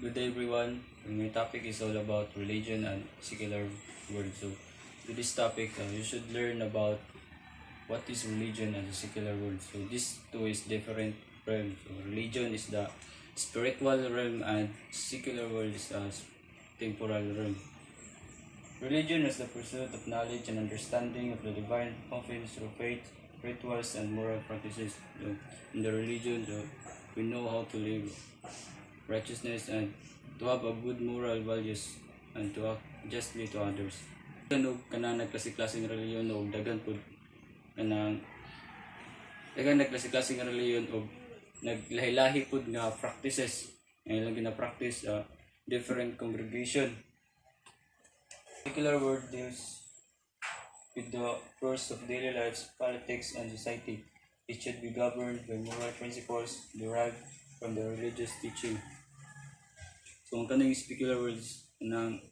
Good day everyone. My topic is all about religion and secular world. So to this topic, you should learn about what is religion and the secular world. So these two is different realms. So religion is the spiritual realm and secular world is the temporal realm. Religion is the pursuit of knowledge and understanding of the divine, often through faith, rituals, and moral practices. So in the religion, we know how to live righteousness and to have a good moral values and to act justly to others. Kanang nagklase-klaseng reliyon o dagan pud kanang nagklase-klaseng reliyon o naglahi-lahi pud nga practices ang ilang gina-practice sa different congregation. Secular world deals with the course of daily lives, politics, and society. It should be governed by moral principles derived from the religious teaching. So ang kanang secular words ng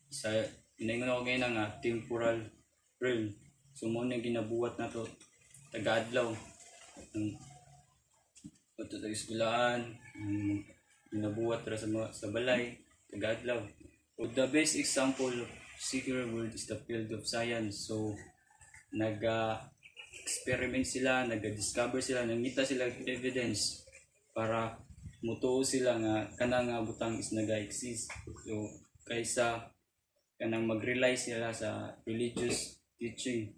sa inaingon ako ngayon nga temporal realm. So mo nang ginabuhat nato taga-adlaw ng ato sa eskwelahan, ginabuhat ra sa balay taga-adlaw. So the best example of secular world is the field of science. So experiment sila, discover sila, nangita sila evidence para mutuo sila nga kanang nga butang is naga-exist. So kaysa kanang mag-rely sila sa religious teaching.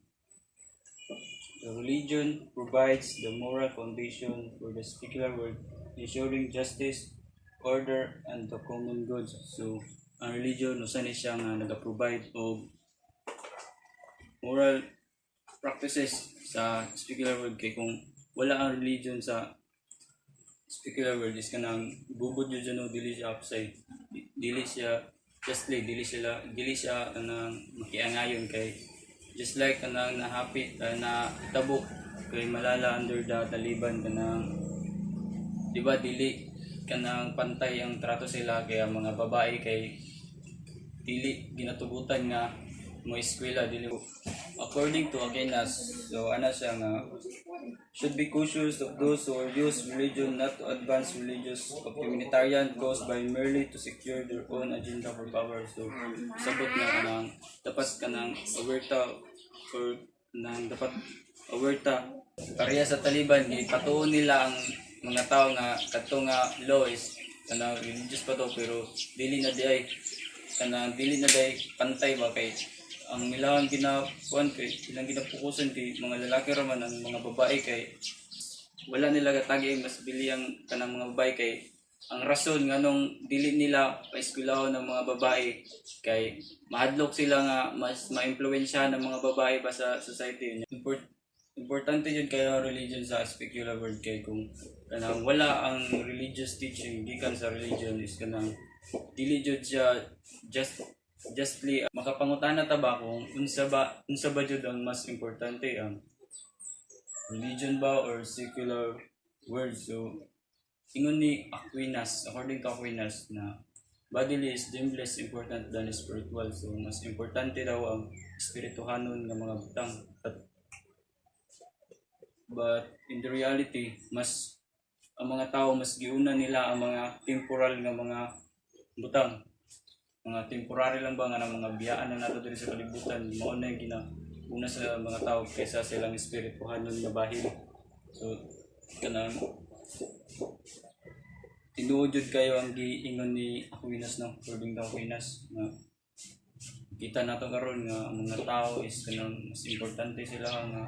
The religion provides the moral foundation for the secular world, ensuring justice, order, and the common good. So ang religion usa ni siya nga naga-provide og moral practices sa secular world. Kay kung wala ang religion sa secular world is kanang bubod yun dyan o dili siya upside, dili siya justly, dili siya kanang makiangayon. Kay just like kanang nahapit na tabok kay Malala under the Taliban, kanang diba dili kanang pantay ang trato sila, kaya mga babae kay dili ginatugutan nga mo eskwela, dili according to Aquinas. So ana siya nga should be cautious of those who use religion not to advance religious or humanitarian cause by merely to secure their own agenda for power. So sabot na kanang dapat kanang awerta pareha sa Taliban, gipatuon nila ang mga tao nga kadto nga law is kanang religious pa to, pero dili na day pantay ba. Kay ang ilang ginapuan kay ilang ginapukusan kay mga lalaki raman, ang mga babae kay wala nila gatagi mas bili ang kanang mga babae. Kay ang rason nganong dili nila paeskwelahon ng mga babae kay mahadlok sila nga mas maimpluwensyahan ng mga babae pa sa society. Importante yun kaya religion sa secular world. Kay kung kanang wala ang religious teaching gikan sa religion is kanang dili jud siya justly makapangutana ta ba kung unsa ba jud ang mas importante, ang religion ba or secular world. So ingon ni Aquinas, according to Aquinas, na bodily is deemed less important than spiritual. So mas importante daw ang espirituhanon nga mga butang, but in the reality mas ang mga tao mas giuna nila ang mga temporal nga mga butang, mga temporary lang ba nga ng mga biyaan na nato diri sa kalibutan, mao na yung una sa mga tao kaysa silang espirituhanon nga bahin. So kanang tinuod jud kayo ang giingon ni Aquinas, no, according to Aquinas, na kita nato karon nga ang mga tao is kanang mas importante sila nga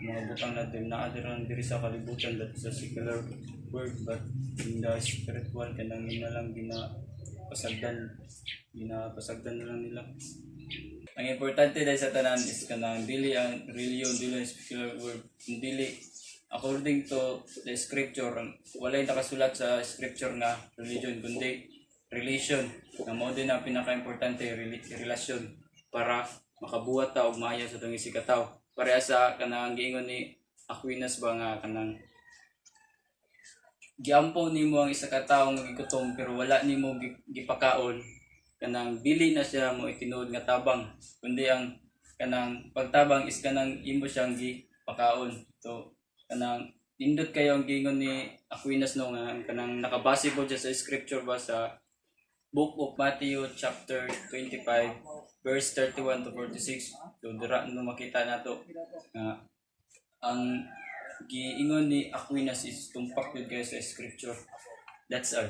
mga butang natin na diri sa kalibutan that sa secular world, but in the spiritual kanang lang ginapasagdan na lang nila. Ang importante dahil sa tanan is kanang dili ang religion, dili ang secular world, dili according to the scripture. Walay nakasulat sa scripture nga religion, kundi relation, nga mao din ang pinaka-importante, relasyon, para makabuhat ta og maayo sa tong isikataw. Pareha sa kanang giingon ni Aquinas ba nga kanang giampo nimo ang isa ka tawo nga gigutom pero wala nimo gipakaon, kanang dili na siya mo itinuod nga tabang, kundi ang kanang pagtabang is kanang imo siyang gipakaon. So kanang indot kayo ang gingon ni Aquinas, no, nga kanang nakabase po dyan sa scripture ba sa Book of Matthew chapter 25 verse 31 to 46. So dira no makita nato nga ang giingon ni Aquinas is tumpak yun kayo sa scripture. That's all.